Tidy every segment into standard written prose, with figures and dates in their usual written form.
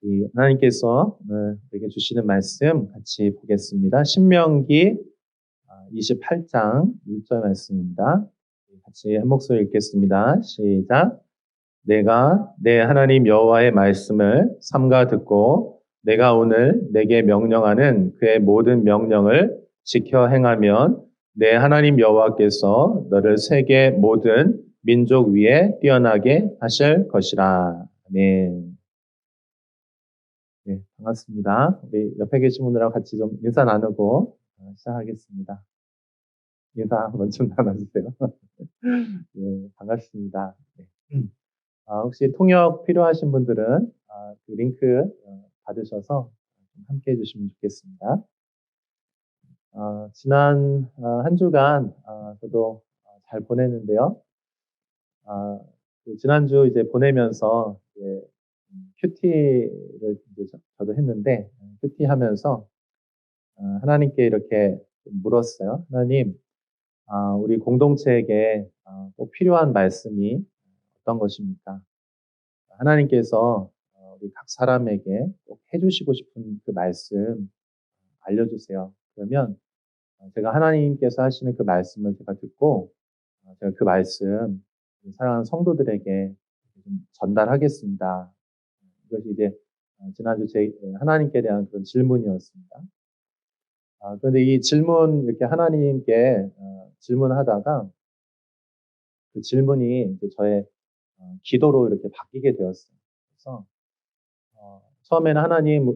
이 하나님께서 오늘 우리에게 주시는 말씀 같이 보겠습니다. 신명기 28장 1절 말씀입니다. 같이 한 목소리 읽겠습니다. 시작. 내가 내 하나님 여호와의 말씀을 삼가 듣고 내가 오늘 내게 명령하는 그의 모든 명령을 지켜 행하면 내 하나님 여호와께서 너를 세계 모든 민족 위에 뛰어나게 하실 것이라. 아멘. 네, 반갑습니다. 우리 옆에 계신 분들하고 같이 좀 인사 나누고 시작하겠습니다. 인사 한번 좀 나눠주세요. 네, 반갑습니다. 네. 혹시 통역 필요하신 분들은 그 링크 받으셔서 좀 함께 해주시면 좋겠습니다. 지난 한 주간 저도 잘 보냈는데요. 그 지난주 이제 보내면서 이제 큐티를 이제 저도 했는데 큐티 하면서 하나님께 이렇게 물었어요. 하나님, 우리 공동체에게 꼭 필요한 말씀이 어떤 것입니까? 하나님께서 우리 각 사람에게 꼭 해주시고 싶은 그 말씀 알려주세요. 그러면 제가 하나님께서 하시는 그 말씀을 제가 듣고 제가 그 말씀 사랑하는 성도들에게 좀 전달하겠습니다. 이것이 이제 지난주 제 하나님께 대한 그런 질문이었습니다. 그런데 이 질문 이렇게 하나님께 질문하다가 그 질문이 이제 저의 기도로 이렇게 바뀌게 되었어요. 그래서 처음에는 하나님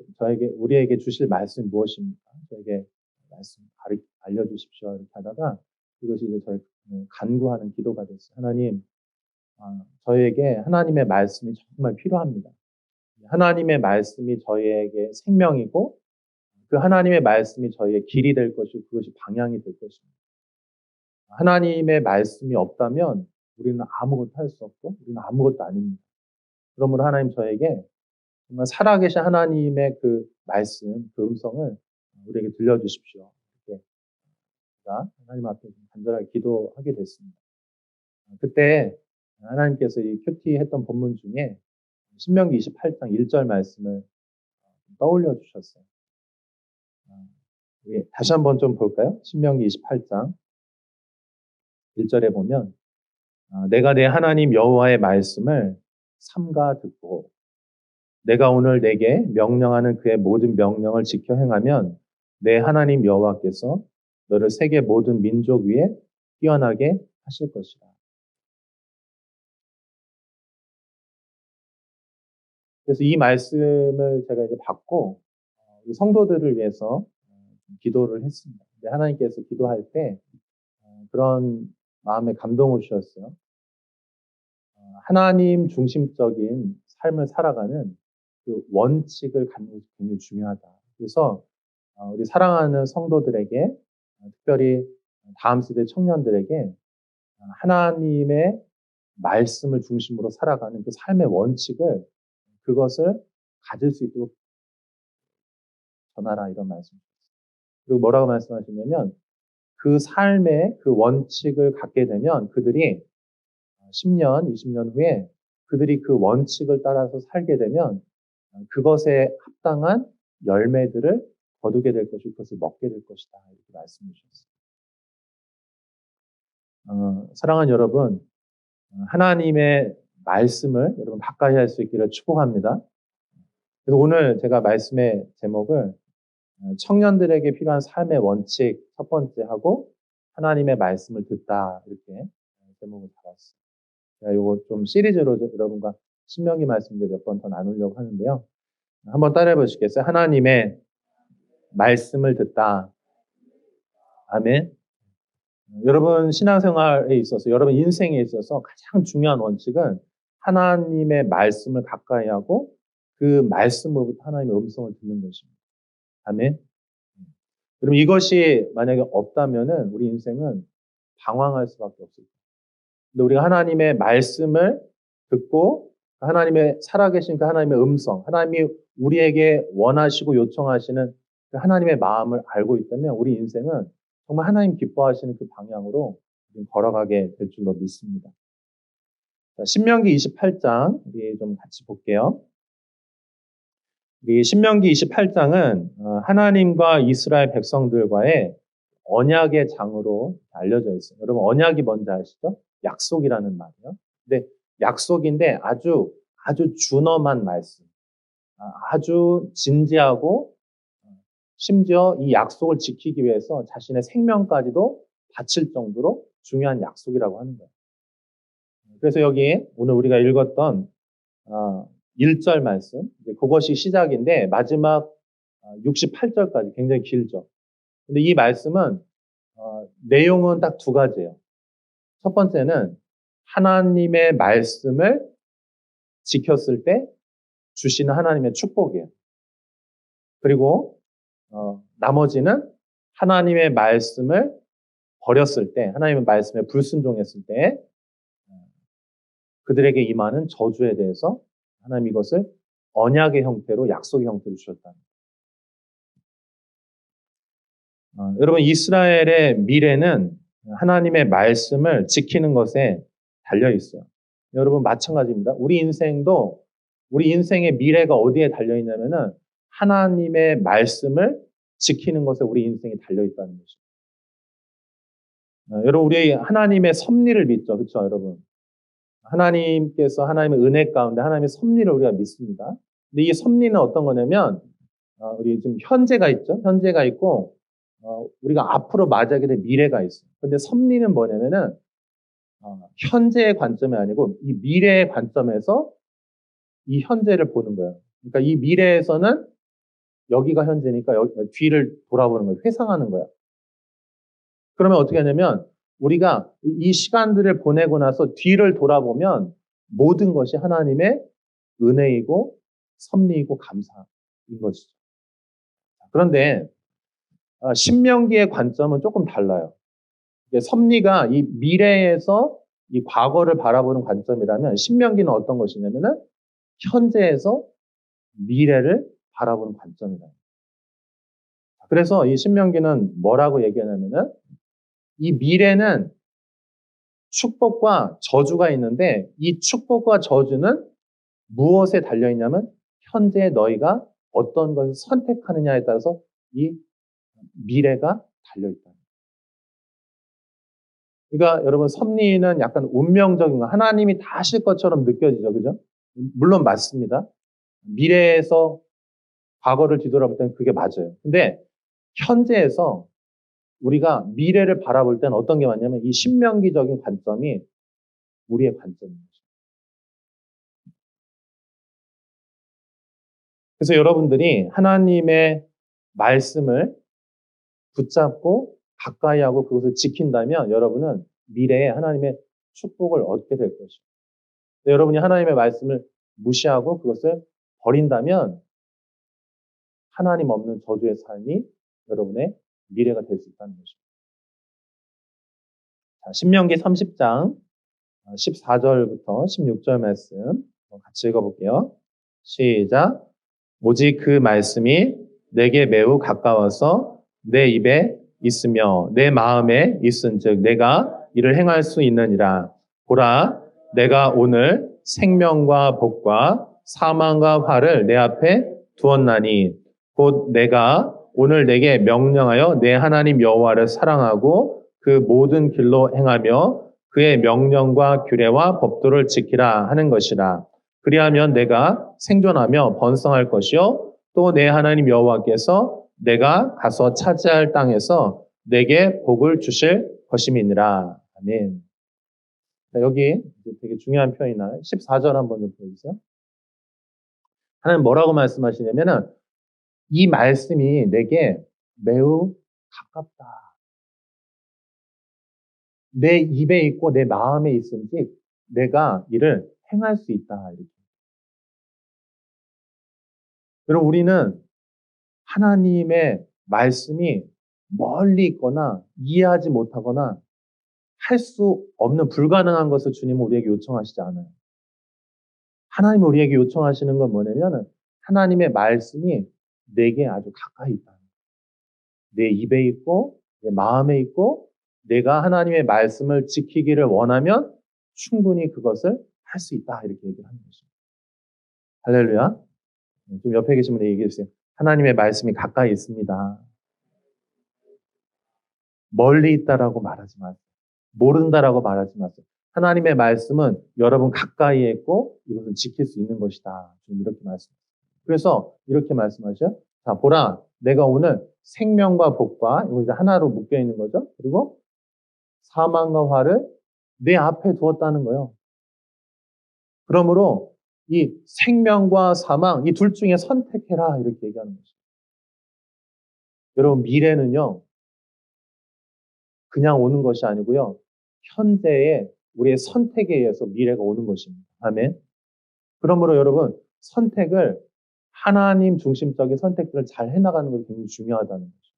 우리에게 주실 말씀이 무엇입니까? 저에게 말씀 알려주십시오. 이렇게 하다가 이것이 이제 저의 간구하는 기도가 됐어요. 하나님, 저에게 하나님의 말씀이 정말 필요합니다. 하나님의 말씀이 저희에게 생명이고 그 하나님의 말씀이 저희의 길이 될 것이고 그것이 방향이 될 것입니다. 하나님의 말씀이 없다면 우리는 아무것도 할 수 없고 우리는 아무것도 아닙니다. 그러므로 하나님 저에게 정말 살아계신 하나님의 그 말씀, 그 음성을 우리에게 들려주십시오. 이렇게 제가 하나님 앞에 간절하게 기도하게 됐습니다. 그때 하나님께서 이 큐티 했던 본문 중에 신명기 28장 1절 말씀을 떠올려 주셨어요. 다시 한번 좀 볼까요? 신명기 28장 1절에 보면 내가 내 하나님 여호와의 말씀을 삼가 듣고 내가 오늘 내게 명령하는 그의 모든 명령을 지켜 행하면 내 하나님 여호와께서 너를 세계 모든 민족 위에 뛰어나게 하실 것이다. 그래서 이 말씀을 제가 이제 받고 우리 성도들을 위해서 기도를 했습니다. 근데 하나님께서 기도할 때 그런 마음에 감동을 주셨어요. 하나님 중심적인 삶을 살아가는 그 원칙을 갖는 것이 굉장히 중요하다. 그래서 우리 사랑하는 성도들에게 특별히 다음 세대 청년들에게 하나님의 말씀을 중심으로 살아가는 그 삶의 원칙을 그것을 가질 수 있도록 전하라 이런 말씀이셨어요. 그리고 뭐라고 말씀하시냐면 그 삶의 그 원칙을 갖게 되면 그들이 10년, 20년 후에 그들이 그 원칙을 따라서 살게 되면 그것에 합당한 열매들을 거두게 될 것이고 그것을 먹게 될 것이다. 이렇게 말씀해 주셨어요. 사랑하는 여러분, 하나님의 말씀을 여러분 가까이 할 수 있기를 축복합니다. 그래서 오늘 제가 말씀의 제목을 청년들에게 필요한 삶의 원칙 첫 번째 하고 하나님의 말씀을 듣다 이렇게 제목을 달았어요. 제가 이거 좀 시리즈로 여러분과 신명기 말씀들 몇 번 더 나누려고 하는데요. 한번 따라해 보시겠어요? 하나님의 말씀을 듣다. 아멘. 여러분 신앙생활에 있어서 여러분 인생에 있어서 가장 중요한 원칙은 하나님의 말씀을 가까이 하고 그 말씀으로부터 하나님의 음성을 듣는 것입니다. 아멘. 그럼 이것이 만약에 없다면은 우리 인생은 방황할 수밖에 없습니다. 근데 우리가 하나님의 말씀을 듣고 하나님의 살아계신 그 하나님의 음성, 하나님이 우리에게 원하시고 요청하시는 그 하나님의 마음을 알고 있다면 우리 인생은 정말 하나님 기뻐하시는 그 방향으로 걸어가게 될 줄로 믿습니다. 자, 신명기 28장 우리 좀 같이 볼게요. 이 신명기 28장은 하나님과 이스라엘 백성들과의 언약의 장으로 알려져 있어요. 여러분 언약이 뭔지 아시죠? 약속이라는 말이에요. 근데 약속인데 아주 준엄한 말씀. 아주 진지하고 심지어 이 약속을 지키기 위해서 자신의 생명까지도 바칠 정도로 중요한 약속이라고 하는 거예요. 그래서 여기 오늘 우리가 읽었던 1절 말씀, 그것이 시작인데 마지막 68절까지 굉장히 길죠. 근데 이 말씀은 내용은 딱 두 가지예요. 첫 번째는 하나님의 말씀을 지켰을 때 주시는 하나님의 축복이에요. 그리고 나머지는 하나님의 말씀을 버렸을 때, 하나님의 말씀에 불순종했을 때 그들에게 임하는 저주에 대해서 하나님 이것을 언약의 형태로, 약속의 형태로 주셨다. 여러분 이스라엘의 미래는 하나님의 말씀을 지키는 것에 달려 있어요. 여러분 마찬가지입니다. 우리 인생의 미래가 어디에 달려 있냐면은 하나님의 말씀을 지키는 것에 우리 인생이 달려 있다는 것이죠. 여러분 우리 하나님의 섭리를 믿죠, 그렇죠, 여러분? 하나님께서 하나님의 은혜 가운데 하나님의 섭리를 우리가 믿습니다. 근데 이 섭리는 어떤 거냐면 우리 지금 현재가 있죠, 현재가 있고 우리가 앞으로 맞이하게 될 미래가 있어요. 근데 섭리는 뭐냐면은 현재의 관점이 아니고 이 미래의 관점에서 이 현재를 보는 거예요. 그러니까 이 미래에서는 여기가 현재니까 뒤를 돌아보는 거예요. 회상하는 거예요. 그러면 어떻게 하냐면 우리가 이 시간들을 보내고 나서 뒤를 돌아보면 모든 것이 하나님의 은혜이고 섭리이고 감사인 것이죠. 그런데 신명기의 관점은 조금 달라요. 섭리가 이 미래에서 이 과거를 바라보는 관점이라면 신명기는 어떤 것이냐면은 현재에서 미래를 바라보는 관점이다. 그래서 이 신명기는 뭐라고 얘기하냐면은 이 미래는 축복과 저주가 있는데 이 축복과 저주는 무엇에 달려 있냐면 현재 너희가 어떤 것을 선택하느냐에 따라서 이 미래가 달려 있다. 그러니까 여러분 섭리는 약간 운명적인 거, 하나님이 다 하실 것처럼 느껴지죠, 그죠? 물론 맞습니다. 미래에서 과거를 뒤돌아볼 때는 그게 맞아요. 근데 현재에서 우리가 미래를 바라볼 때는 어떤 게 맞냐면 이 신명기적인 관점이 우리의 관점입니다. 그래서 여러분들이 하나님의 말씀을 붙잡고 가까이 하고 그것을 지킨다면 여러분은 미래에 하나님의 축복을 얻게 될 것이죠. 여러분이 하나님의 말씀을 무시하고 그것을 버린다면 하나님 없는 저주의 삶이 여러분의 미래가 될 수 있다는 것입니다. 자, 신명기 30장 14절부터 16절 말씀 같이 읽어볼게요. 시작. 오직 그 말씀이 내게 매우 가까워서 내 입에 있으며 내 마음에 있은즉 내가 이를 행할 수 있느니라. 보라, 내가 오늘 생명과 복과 사망과 화를 내 앞에 두었나니 곧 내가 오늘 내게 명령하여 내 하나님 여호와를 사랑하고 그 모든 길로 행하며 그의 명령과 규례와 법도를 지키라 하는 것이라. 그리하면 내가 생존하며 번성할 것이요 또 내 하나님 여호와께서 내가 가서 차지할 땅에서 내게 복을 주실 것임이니라. 아멘. 자, 여기 되게 중요한 표현이나 14절 한번 좀 보여주세요. 하나님 뭐라고 말씀하시냐면은 이 말씀이 내게 매우 가깝다. 내 입에 있고 내 마음에 있은지 내가 이를 행할 수 있다. 이렇게. 여러분 우리는 하나님의 말씀이 멀리 있거나 이해하지 못하거나 할 수 없는 불가능한 것을 주님은 우리에게 요청하시지 않아요. 하나님이 우리에게 요청하시는 건 뭐냐면 하나님의 말씀이 내게 아주 가까이 있다. 내 입에 있고 내 마음에 있고 내가 하나님의 말씀을 지키기를 원하면 충분히 그것을 할 수 있다. 이렇게 얘기를 하는 것입니다. 할렐루야. 좀 옆에 계신 분이 얘기해 주세요. 하나님의 말씀이 가까이 있습니다. 멀리 있다라고 말하지 마세요. 모른다라고 말하지 마세요. 하나님의 말씀은 여러분 가까이에 있고 이것은 지킬 수 있는 것이다. 좀 이렇게 말씀하세요. 그래서 이렇게 말씀하죠. 자, 보라. 내가 오늘 생명과 복과 이거 이제 하나로 묶여 있는 거죠. 그리고 사망과 화를 내 앞에 두었다는 거예요. 그러므로 이 생명과 사망 이 둘 중에 선택해라 이렇게 얘기하는 거죠. 여러분 미래는요. 그냥 오는 것이 아니고요. 현재의 우리의 선택에 의해서 미래가 오는 것입니다. 아멘. 그러므로 여러분 선택을 하나님 중심적인 선택들을 잘 해나가는 것이 굉장히 중요하다는 거죠.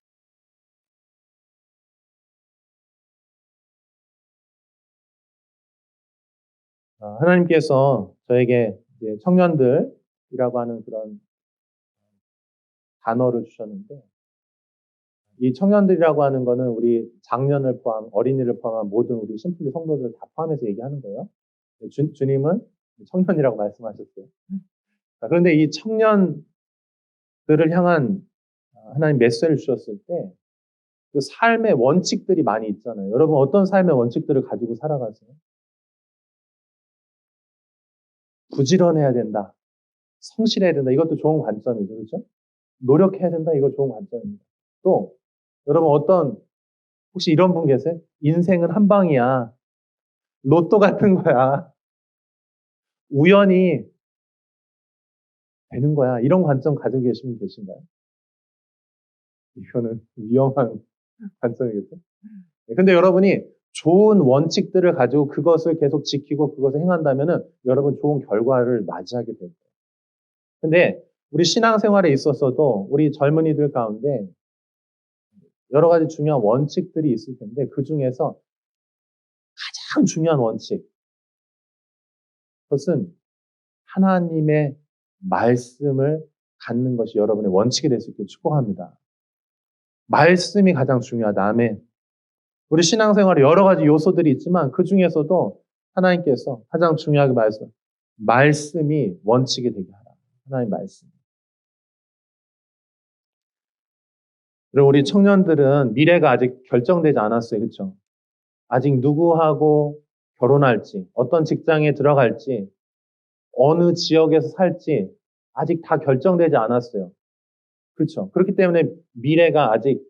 하나님께서 저에게 이제 청년들이라고 하는 그런 단어를 주셨는데 이 청년들이라고 하는 거는 우리 장년을 포함, 어린이를 포함한 모든 우리 심플리 성도들 다 포함해서 얘기하는 거예요. 주님은 청년이라고 말씀하셨어요. 그런데 이 청년들을 향한 하나님 메시지를 주셨을 때 그 삶의 원칙들이 많이 있잖아요. 여러분 어떤 삶의 원칙들을 가지고 살아가세요? 부지런해야 된다. 성실해야 된다. 이것도 좋은 관점이죠. 그렇죠? 노력해야 된다. 이거 좋은 관점입니다. 또 여러분 혹시 이런 분 계세요? 인생은 한 방이야. 로또 같은 거야. 우연히 되는 거야. 이런 관점 가지고 계신 분 계신가요? 이거는 위험한 관점이겠죠? 근데 여러분이 좋은 원칙들을 가지고 그것을 계속 지키고 그것을 행한다면은 여러분 좋은 결과를 맞이하게 될 거예요. 근데 우리 신앙생활에 있어서도 우리 젊은이들 가운데 여러 가지 중요한 원칙들이 있을 텐데 그 중에서 가장 중요한 원칙, 그것은 하나님의 말씀을 갖는 것이 여러분의 원칙이 될 수 있기를 축복합니다. 말씀이 가장 중요하다. 아멘. 우리 신앙생활에 여러 가지 요소들이 있지만 그 중에서도 하나님께서 가장 중요하게 말씀이 원칙이 되게 하라. 하나님 말씀. 그리고 우리 청년들은 미래가 아직 결정되지 않았어요. 그렇죠? 아직 누구하고 결혼할지, 어떤 직장에 들어갈지, 어느 지역에서 살지 아직 다 결정되지 않았어요. 그렇죠? 그렇기 때문에 미래가 아직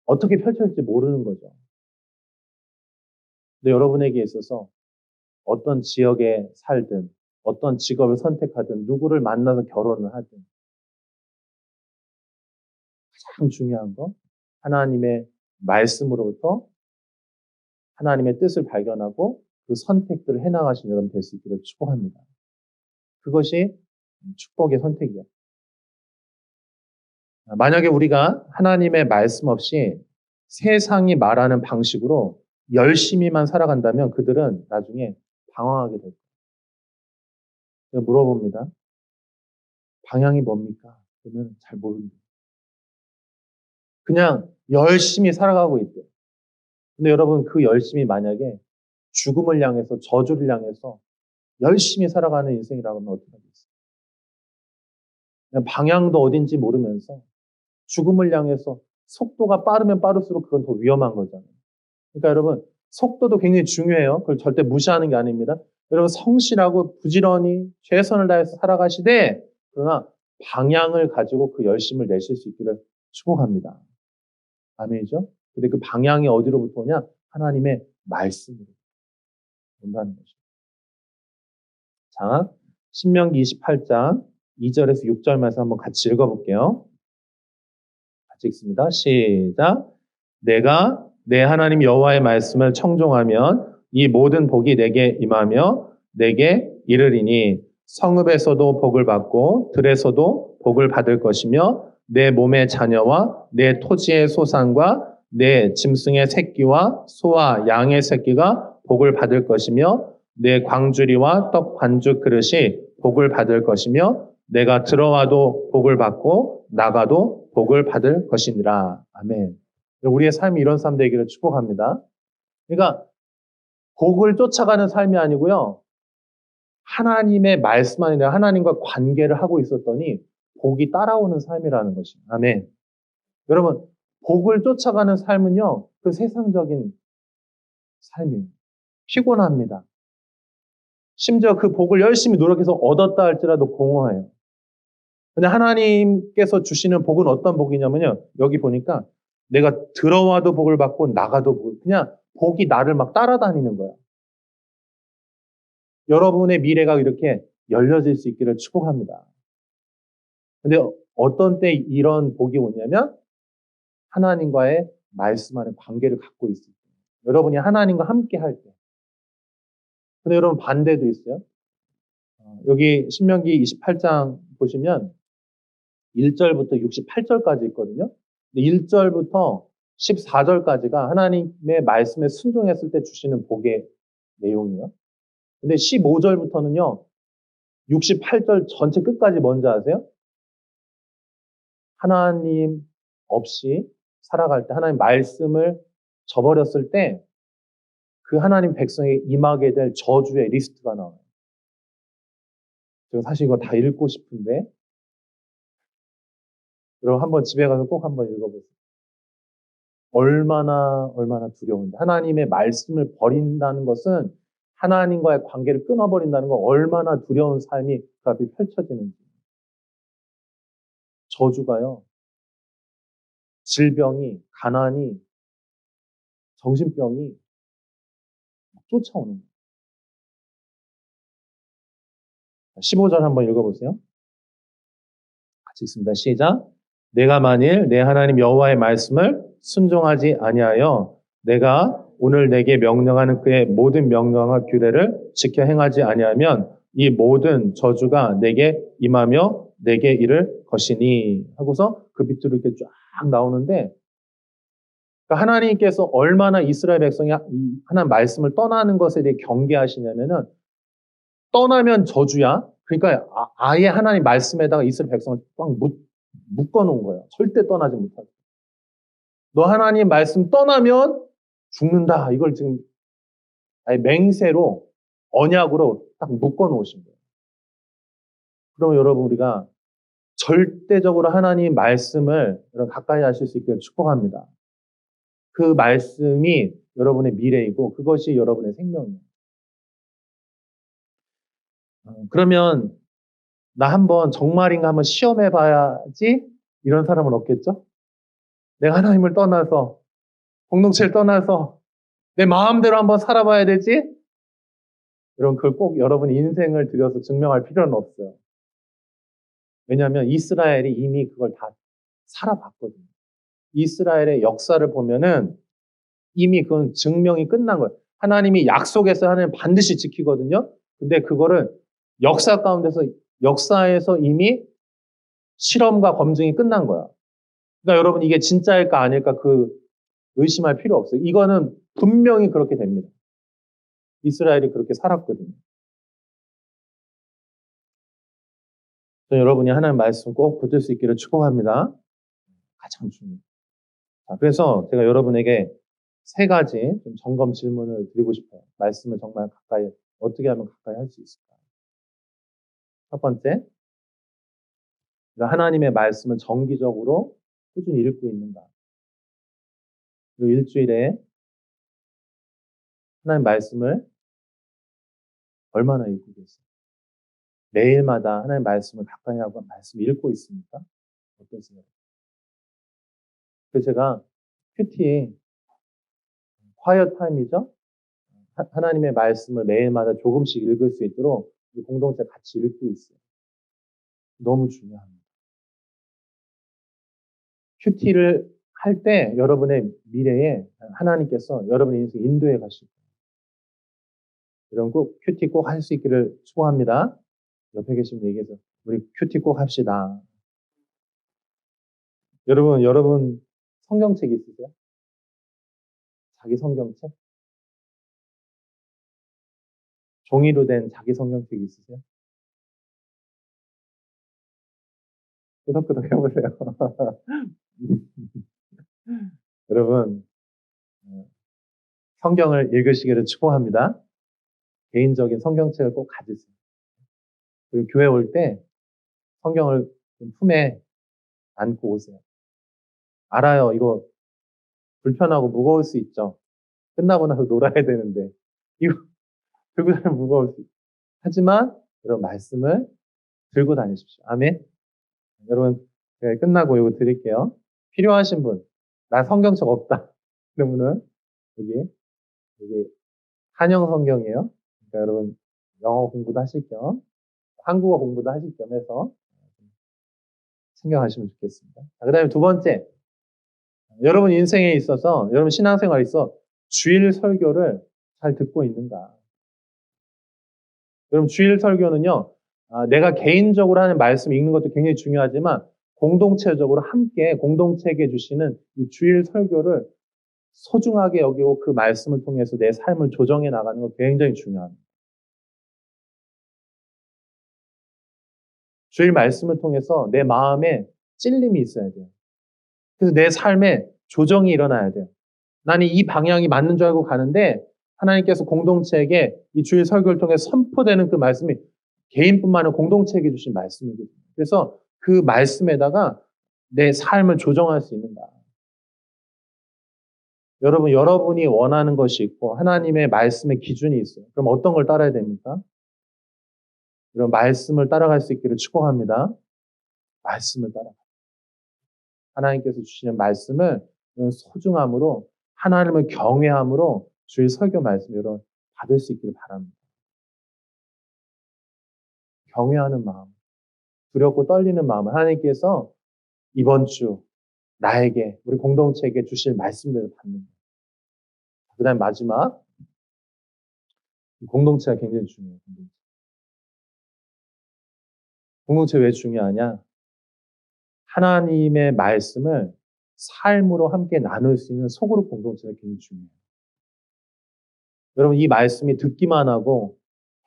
어떻게 펼쳐질지 모르는 거죠. 근데 여러분에게 있어서 어떤 지역에 살든, 어떤 직업을 선택하든, 누구를 만나서 결혼을 하든 가장 중요한 거 하나님의 말씀으로부터 하나님의 뜻을 발견하고 그 선택들을 해나가신 여러분 될 수 있기를 축복합니다. 그것이 축복의 선택이에요. 만약에 우리가 하나님의 말씀 없이 세상이 말하는 방식으로 열심히만 살아간다면 그들은 나중에 방황하게 될 거예요. 제가 물어봅니다. 방향이 뭡니까? 그러면 잘 모릅니다. 그냥 열심히 살아가고 있대요. 근데 여러분 그 열심히 만약에 죽음을 향해서 저주를 향해서 열심히 살아가는 인생이라고 하면 어떻게 하겠어요? 그냥 방향도 어딘지 모르면서 죽음을 향해서 속도가 빠르면 빠를수록 그건 더 위험한 거잖아요. 그러니까 여러분 속도도 굉장히 중요해요. 그걸 절대 무시하는 게 아닙니다. 여러분 성실하고 부지런히 최선을 다해서 살아가시되 그러나 방향을 가지고 그 열심을 내실 수 있기를 축복합니다. 아멘이죠? 근데 그 방향이 어디로부터 오냐? 하나님의 말씀으로 온다는 거죠. 자, 신명기 28장 2절에서 6절 말씀 한번 같이 읽어볼게요. 같이 읽습니다. 시작. 내가 내 하나님 여호와의 말씀을 청종하면 이 모든 복이 내게 임하며 내게 이르리니 성읍에서도 복을 받고 들에서도 복을 받을 것이며 내 몸의 자녀와 내 토지의 소산과 내 짐승의 새끼와 소와 양의 새끼가 복을 받을 것이며 내 광주리와 떡 반죽 그릇이 복을 받을 것이며 내가 들어와도 복을 받고 나가도 복을 받을 것이니라. 아멘. 우리의 삶이 이런 삶 되기를 축복합니다. 그러니까 복을 쫓아가는 삶이 아니고요. 하나님의 말씀 아니라 하나님과 관계를 하고 있었더니 복이 따라오는 삶이라는 것이에요. 아멘. 여러분, 복을 쫓아가는 삶은요, 그 세상적인 삶이에요. 피곤합니다. 심지어 그 복을 열심히 노력해서 얻었다 할지라도 공허해요. 근데 하나님께서 주시는 복은 어떤 복이냐면요. 여기 보니까 내가 들어와도 복을 받고 나가도 복을, 그냥 복이 나를 막 따라다니는 거야. 여러분의 미래가 이렇게 열려질 수 있기를 축복합니다. 근데 어떤 때 이런 복이 오냐면 하나님과의 말씀 안에 관계를 갖고 있을 때. 여러분이 하나님과 함께 할 때. 근데 여러분 반대도 있어요. 여기 신명기 28장 보시면 1절부터 68절까지 있거든요. 1절부터 14절까지가 하나님의 말씀에 순종했을 때 주시는 복의 내용이에요. 근데 15절부터는요. 68절 전체 끝까지 뭔지 아세요? 하나님 없이 살아갈 때 하나님 말씀을 저버렸을 때 그 하나님 백성에 임하게 될 저주의 리스트가 나와요. 제가 사실 이거 다 읽고 싶은데 여러분 한번 집에 가서 꼭 한번 읽어보세요. 얼마나 두려운데. 하나님의 말씀을 버린다는 것은 하나님과의 관계를 끊어버린다는 건 얼마나 두려운 삶이 그 앞에 펼쳐지는지. 저주가요. 질병이, 가난이, 정신병이 쫓아오는 거예요. 15절 한번 읽어보세요. 같이 읽습니다. 시작. 내가 만일 내 하나님 여호와의 말씀을 순종하지 아니하여 내가 오늘 내게 명령하는 그의 모든 명령과 규례를 지켜 행하지 아니하면 이 모든 저주가 내게 임하며 내게 이를 것이니 하고서 그 밑으로 이렇게 쫙 나오는데 그러니까 하나님께서 얼마나 이스라엘 백성이 하나님 말씀을 떠나는 것에 대해 경계하시냐면은 떠나면 저주야. 그러니까 아예 하나님 말씀에다가 이스라엘 백성을 꽉 묶어놓은 거예요. 절대 떠나지 못하게. 너 하나님 말씀 떠나면 죽는다. 이걸 지금 아예 맹세로 언약으로 딱 묶어놓으신 거예요. 그러면 여러분 우리가 절대적으로 하나님 말씀을 여러분 가까이 하실 수 있기를 축복합니다. 그 말씀이 여러분의 미래이고 그것이 여러분의 생명이에요. 그러면 나 한번 정말인가 한번 시험해 봐야지 이런 사람은 없겠죠? 내가 하나님을 떠나서 공동체를 떠나서 내 마음대로 한번 살아봐야 되지? 여러분 그걸 꼭 여러분 인생을 들여서 증명할 필요는 없어요. 왜냐하면 이스라엘이 이미 그걸 다 살아봤거든요. 이스라엘의 역사를 보면은 이미 그건 증명이 끝난 거예요. 하나님이 약속해서 하나님 반드시 지키거든요. 근데 그거를 역사 가운데서 역사에서 이미 실험과 검증이 끝난 거야. 그러니까 여러분 이게 진짜일까 아닐까 그 의심할 필요 없어요. 이거는 분명히 그렇게 됩니다. 이스라엘이 그렇게 살았거든요. 여러분이 하나님 말씀 꼭 붙들 수 있기를 축복합니다. 가장 중요해요. 그래서 제가 여러분에게 세 가지 좀 점검 질문을 드리고 싶어요. 말씀을 정말 가까이, 어떻게 하면 가까이 할 수 있을까? 첫 번째, 하나님의 말씀을 정기적으로 꾸준히 읽고 있는가? 그리고 일주일에 하나님 말씀을 얼마나 읽고 계세요? 매일마다 하나님 말씀을 가까이 하고 말씀 읽고 있습니까? 어떠세요? 그래서 제가 큐티 콰이어 타임이죠? 하나님의 말씀을 매일마다 조금씩 읽을 수 있도록 공동체 같이 읽고 있어요. 너무 중요합니다. 큐티를 할 때 여러분의 미래에 하나님께서 여러분의 인생 인도해 가실 거예요. 여러분 꼭 큐티 꼭 할 수 있기를 축복합니다. 옆에 계신 분 얘기해서 우리 큐티 꼭 합시다. 여러분 성경책 있으세요? 자기 성경책? 종이로 된 자기 성경책 있으세요? 끄덕끄덕 해보세요. 여러분 성경을 읽으시기를 축복합니다. 개인적인 성경책을 꼭 가지세요. 그리고 교회 올 때 성경을 좀 품에 안고 오세요. 알아요. 이거 불편하고 무거울 수 있죠. 끝나고 나서 놀아야 되는데 이거 들고 다니면 무거울 수 있죠. 하지만 여러분 말씀을 들고 다니십시오. 아멘. 여러분 제가 끝나고 이거 드릴게요. 필요하신 분, 나 성경책 없다. 그러면은 여기 한영 성경이에요. 그러니까 여러분 영어 공부도 하실 겸 한국어 공부도 하실 겸 해서 생각하시면 좋겠습니다. 그 다음에 두 번째, 여러분 인생에 있어서, 여러분 신앙생활에 있어 주일 설교를 잘 듣고 있는가? 여러분 주일 설교는요, 내가 개인적으로 하는 말씀 읽는 것도 굉장히 중요하지만 공동체적으로 함께 공동체에게 주시는 이 주일 설교를 소중하게 여기고 그 말씀을 통해서 내 삶을 조정해 나가는 거 굉장히 중요합니다. 주일 말씀을 통해서 내 마음에 찔림이 있어야 돼요. 그래서 내 삶에 조정이 일어나야 돼요. 나는 이 방향이 맞는 줄 알고 가는데 하나님께서 공동체에게 이 주일 설교를 통해 선포되는 그 말씀이 개인뿐만 아니라 공동체에게 주신 말씀이거든요. 그래서 그 말씀에다가 내 삶을 조정할 수 있는가. 여러분이 원하는 것이 있고 하나님의 말씀의 기준이 있어요. 그럼 어떤 걸 따라야 됩니까? 이런 말씀을 따라갈 수 있기를 축복합니다. 말씀을 따라가. 하나님께서 주시는 말씀을 소중함으로 하나님을 경외함으로 주일 설교 말씀 여러분 받을 수 있기를 바랍니다. 경외하는 마음, 두렵고 떨리는 마음, 하나님께서 이번 주 나에게 우리 공동체에게 주실 말씀들을 받는 거예요. 그 다음에 마지막 공동체가 굉장히 중요해요. 공동체 왜 중요하냐? 하나님의 말씀을 삶으로 함께 나눌 수 있는 소그룹 공동체가 굉장히 중요해요. 여러분 이 말씀이 듣기만 하고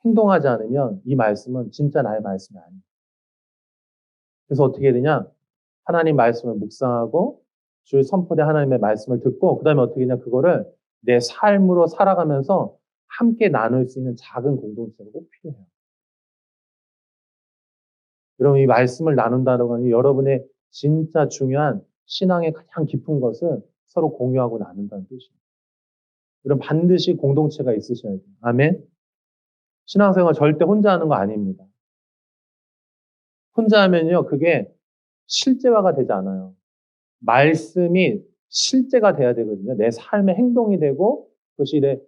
행동하지 않으면 이 말씀은 진짜 나의 말씀이 아니에요. 그래서 어떻게 되냐? 하나님 말씀을 묵상하고 주의 선포된 하나님의 말씀을 듣고 그 다음에 어떻게 되냐? 그거를 내 삶으로 살아가면서 함께 나눌 수 있는 작은 공동체가 꼭 필요해요. 여러분 이 말씀을 나눈다는 건 여러분의 진짜 중요한 신앙의 가장 깊은 것을 서로 공유하고 나눈다는 뜻이에요. 여러분 반드시 공동체가 있으셔야 돼요. 아멘. 신앙생활 절대 혼자 하는 거 아닙니다. 혼자 하면요 그게 실제화가 되지 않아요. 말씀이 실제가 돼야 되거든요. 내 삶의 행동이 되고 그것이 내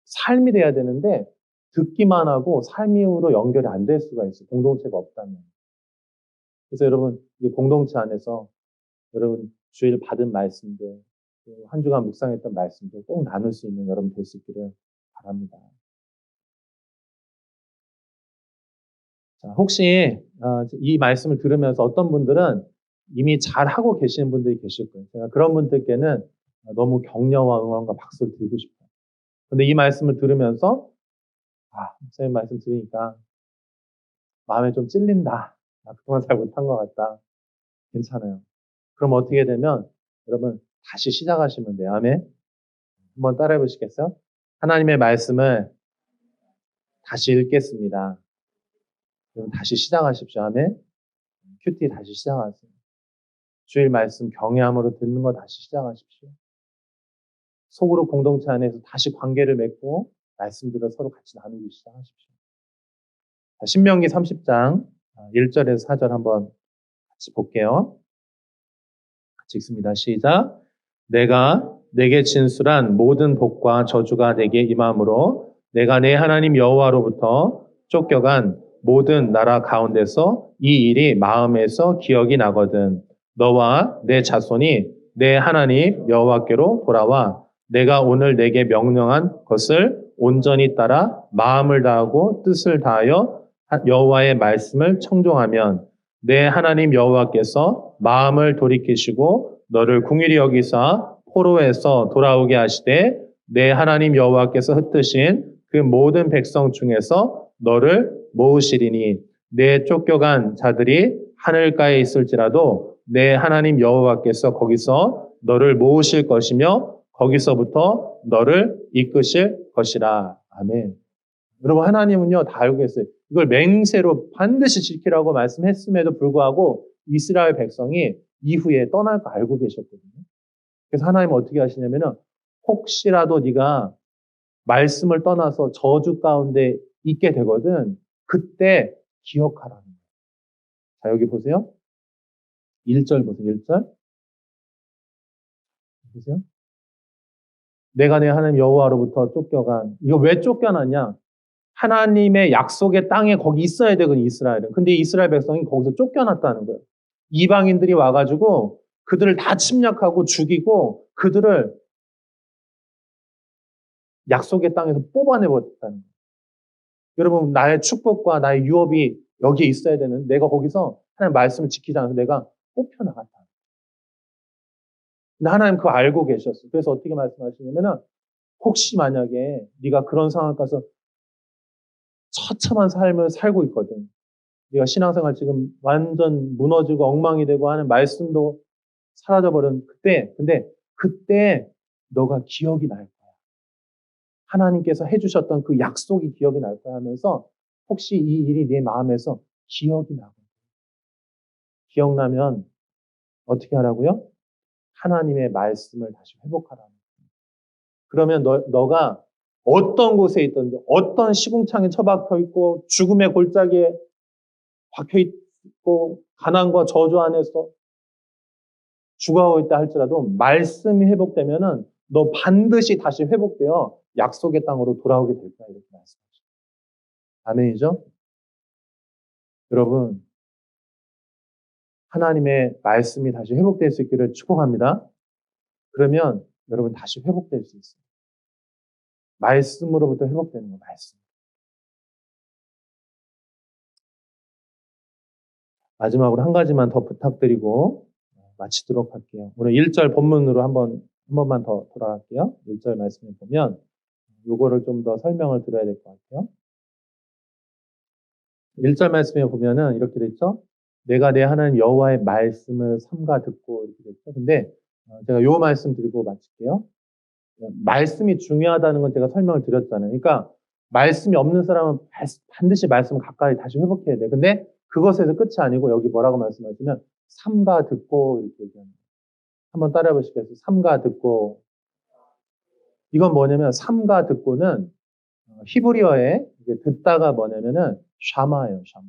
삶이 돼야 되는데 듣기만 하고 삶으로 연결이 안 될 수가 있어요. 공동체가 없다면. 그래서 여러분 이 공동체 안에서 여러분 주일 받은 말씀들 한 주간 묵상했던 말씀들 꼭 나눌 수 있는 여러분 될 수 있기를 바랍니다. 자, 혹시 이 말씀을 들으면서 어떤 분들은 이미 잘 하고 계시는 분들이 계실 거예요. 제가 그런 분들께는 너무 격려와 응원과 박수를 드리고 싶어요. 근데 이 말씀을 들으면서 목사님 말씀 들으니까 마음에 좀 찔린다. 그동안 잘 못한 것 같다. 괜찮아요. 그럼 어떻게 되면 여러분 다시 시작하시면 돼요. 아멘. 한번 따라해 보시겠어요? 하나님의 말씀을 다시 읽겠습니다. 그럼 다시 시작하십시오. 아멘. 큐티 다시 시작하세요. 주일 말씀 경외함으로 듣는 거 다시 시작하십시오. 속으로 공동체 안에서 다시 관계를 맺고 말씀들을 서로 같이 나누기 시작하십시오. 신명기 30장 1절에서 4절 한번 같이 볼게요. 같이 읽습니다. 시작. 내가 내게 진술한 모든 복과 저주가 내게 임함으로 내가 내 하나님 여호와로부터 쫓겨간 모든 나라 가운데서 이 일이 마음에서 기억이 나거든. 너와 내 자손이 내 하나님 여호와께로 돌아와 내가 오늘 내게 명령한 것을 온전히 따라 마음을 다하고 뜻을 다하여 여호와의 말씀을 청종하면 내 하나님 여호와께서 마음을 돌이키시고 너를 긍휼히 여기사 포로에서 돌아오게 하시되 내 하나님 여호와께서 흩으신 그 모든 백성 중에서 너를 모으시리니 내 쫓겨간 자들이 하늘가에 있을지라도 내 하나님 여호와께서 거기서 너를 모으실 것이며 거기서부터 너를 이끄실 것이라. 아멘. 여러분 하나님은요 다 알고 계세요. 이걸 맹세로 반드시 지키라고 말씀했음에도 불구하고 이스라엘 백성이 이후에 떠날 거 알고 계셨거든요. 그래서 하나님은 어떻게 하시냐면은 혹시라도 네가 말씀을 떠나서 저주 가운데 있게 되거든 그때 기억하라는 거예요. 자, 여기 보세요. 1절 보세요. 1절. 보세요. 내가 내 하나님 여호와로부터 쫓겨간 이거 왜 쫓겨났냐? 하나님의 약속의 땅에 거기 있어야 되거든 이스라엘은. 근데 이스라엘 백성이 거기서 쫓겨났다는 거예요. 이방인들이 와가지고 그들을 다 침략하고 죽이고 그들을 약속의 땅에서 뽑아내버렸다는 거예요. 여러분 나의 축복과 나의 유업이 여기에 있어야 되는 내가 거기서 하나님 말씀을 지키지 않아서 내가 뽑혀나갔다. 근데 하나님 그거 알고 계셨어요. 그래서 어떻게 말씀하시냐면은 혹시 만약에 네가 그런 상황 가서 처참한 삶을 살고 있거든. 네가 신앙생활 지금 완전 무너지고 엉망이 되고 하는 말씀도 사라져버린 그때, 근데 그때 너가 기억이 날 거야. 하나님께서 해주셨던 그 약속이 기억이 날 거야 하면서 혹시 이 일이 네 마음에서 기억이 나고 기억나면 어떻게 하라고요? 하나님의 말씀을 다시 회복하라는 거예요. 그러면 너가 어떤 곳에 있든지 어떤 시궁창에 처박혀 있고 죽음의 골짜기에 박혀 있고 가난과 저주 안에서 죽어가고 있다 할지라도 말씀이 회복되면은 너 반드시 다시 회복되어 약속의 땅으로 돌아오게 될 거야 이렇게 말씀하시죠. 아멘이죠? 여러분 하나님의 말씀이 다시 회복될 수 있기를 축복합니다. 그러면 여러분 다시 회복될 수 있어요. 말씀으로부터 회복되는 거 말씀. 마지막으로 한 가지만 더 부탁드리고 마치도록 할게요. 오늘 1절 본문으로 한 번만 더 돌아갈게요. 1절 말씀을 보면 요거를 좀 더 설명을 드려야 될 것 같아요. 1절 말씀에 보면은 이렇게 됐죠. 내가 내 하나님 여호와의 말씀을 삼가 듣고 이렇게 됐죠. 근데 제가 요 말씀 드리고 마칠게요. 말씀이 중요하다는 건 제가 설명을 드렸잖아요. 그러니까 말씀이 없는 사람은 반드시 말씀을 가까이 다시 회복해야 돼. 근데 그것에서 끝이 아니고 여기 뭐라고 말씀하시면 삼가 듣고 이렇게 얘기합니다. 한번 따라해 보시겠어요? 삼가 듣고. 이건 뭐냐면 삼가 듣고는 히브리어에 듣다가 뭐냐면은 샤마예요. 샤마.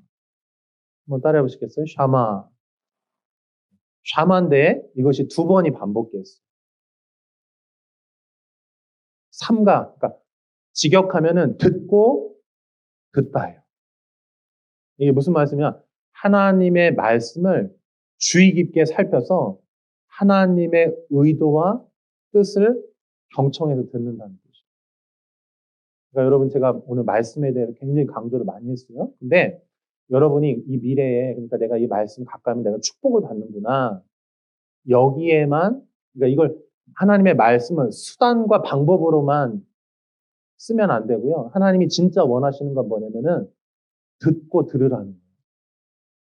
한번 따라해 보시겠어요? 샤마. 샤마인데 이것이 두 번이 반복됐어요. 삼가. 그러니까 직역하면은 듣고 듣다예요. 이게 무슨 말씀이냐? 하나님의 말씀을 주의 깊게 살펴서 하나님의 의도와 뜻을 경청해서 듣는다는 뜻이에요. 그러니까 여러분 제가 오늘 말씀에 대해서 굉장히 강조를 많이 했어요. 근데 여러분이 이 미래에 그러니까 내가 이 말씀 가까이 하면 내가 축복을 받는구나. 여기에만 그러니까 이걸 하나님의 말씀을 수단과 방법으로만 쓰면 안 되고요. 하나님이 진짜 원하시는 건 뭐냐면은 듣고 들으라는 거예요.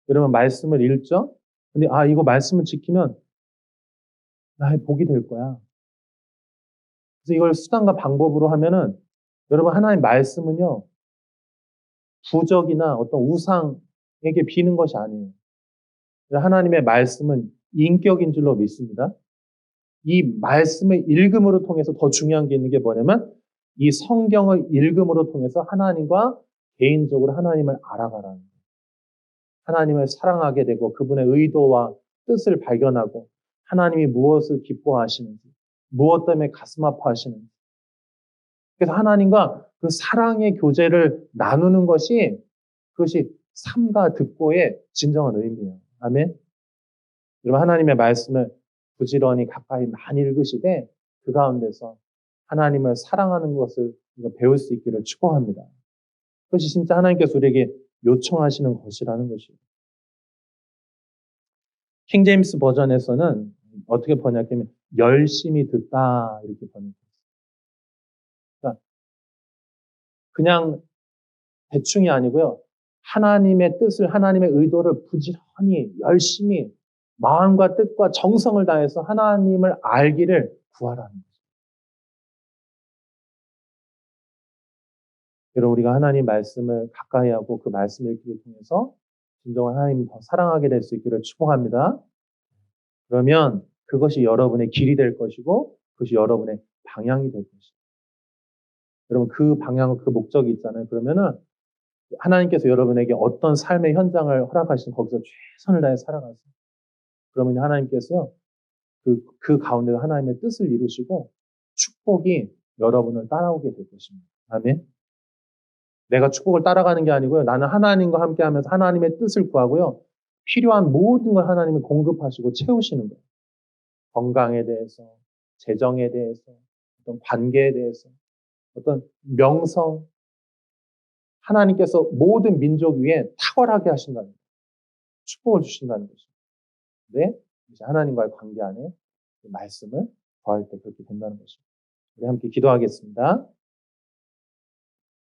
여러분 말씀을 읽죠? 근데 이거 말씀을 지키면 나의 복이 될 거야. 그래서 이걸 수단과 방법으로 하면은 여러분 하나님 말씀은요. 부적이나 어떤 우상에게 비는 것이 아니에요. 하나님의 말씀은 인격인 줄로 믿습니다. 이 말씀의 읽음으로 통해서 더 중요한 게 있는 게 뭐냐면 이 성경을 읽음으로 통해서 하나님과 개인적으로 하나님을 알아가라는 거예요. 하나님을 사랑하게 되고 그분의 의도와 뜻을 발견하고 하나님이 무엇을 기뻐하시는지 무엇 때문에 가슴 아파하시는지 그래서 하나님과 그 사랑의 교제를 나누는 것이 그것이 삼가 듣고의 진정한 의미예요. 아멘. 여러분 하나님의 말씀을 부지런히 가까이 많이 읽으시되 그 가운데서 하나님을 사랑하는 것을 배울 수 있기를 축복합니다. 그것이 진짜 하나님께서 우리에게 요청하시는 것이라는 것이에요. 킹 제임스 버전에서는 어떻게 번역하면 열심히 듣다 이렇게 번역했어요. 그러니까 그냥 대충이 아니고요. 하나님의 뜻을 하나님의 의도를 부지런히 열심히 마음과 뜻과 정성을 다해서 하나님을 알기를 구하라는 거죠. 여러분, 우리가 하나님 말씀을 가까이 하고 그 말씀 읽기를 통해서 진정한 하나님을 더 사랑하게 될 수 있기를 축복합니다. 그러면 그것이 여러분의 길이 될 것이고 그것이 여러분의 방향이 될 것이고, 여러분 그 방향, 그 목적이 있잖아요. 그러면은 하나님께서 여러분에게 어떤 삶의 현장을 허락하시면 거기서 최선을 다해 살아가세요. 그러면 하나님께서요, 그 가운데서 하나님의 뜻을 이루시고 축복이 여러분을 따라오게 될 것입니다. 아멘. 내가 축복을 따라가는 게 아니고요. 나는 하나님과 함께 하면서 하나님의 뜻을 구하고요. 필요한 모든 걸 하나님이 공급하시고 채우시는 거예요. 건강에 대해서, 재정에 대해서, 어떤 관계에 대해서, 어떤 명성, 하나님께서 모든 민족 위에 탁월하게 하신다는 거예요. 축복을 주신다는 것이죠. 근데 이제 하나님과의 관계 안에 그 말씀을 더할 때 그렇게 된다는 것입니다. 우리 함께 기도하겠습니다.